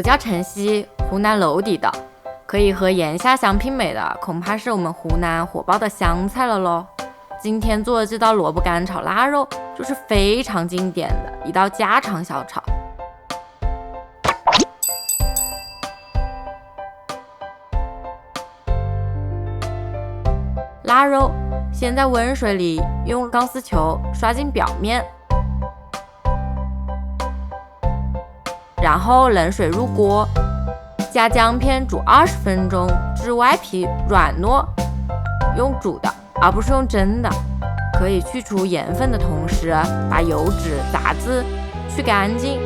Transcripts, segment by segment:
我叫晨曦，湖南娄底的，可以和盐虾相媲美的，恐怕是我们湖南火爆的湘菜了咯。今天做的这道萝卜干炒腊肉，就是非常经典的一道家常小炒。腊肉先在温水里用钢丝球刷进表面，然后冷水入锅，加姜片煮20分钟至外皮软糯，用煮的而不是用蒸的，可以去除盐分的同时把油脂杂质去干净。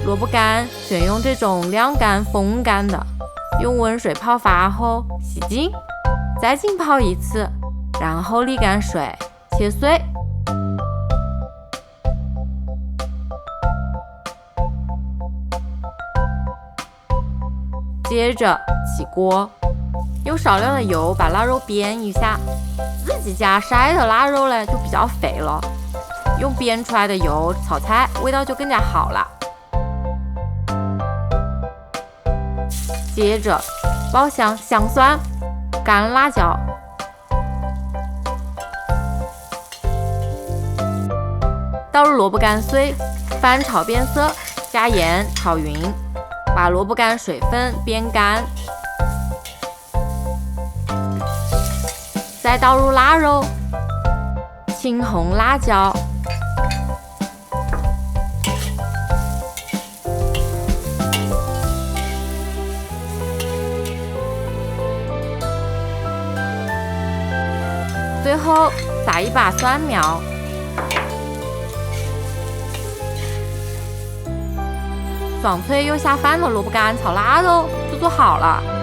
萝卜干选用这种晾干风干的，用温水泡发后洗净，再浸泡一次，然后沥干水切碎。接着起锅，用少量的油把腊肉煸一下，自己家晒的腊肉呢就比较肥了，用煸出来的油炒菜味道就更加好了。接着爆香香蒜、干辣椒，倒入萝卜干碎，翻炒变色，加盐炒匀，把萝卜干水分煸干，再倒入腊肉、青红辣椒、最后撒一把蒜苗，爽脆又下饭的萝卜干炒腊肉就做好了。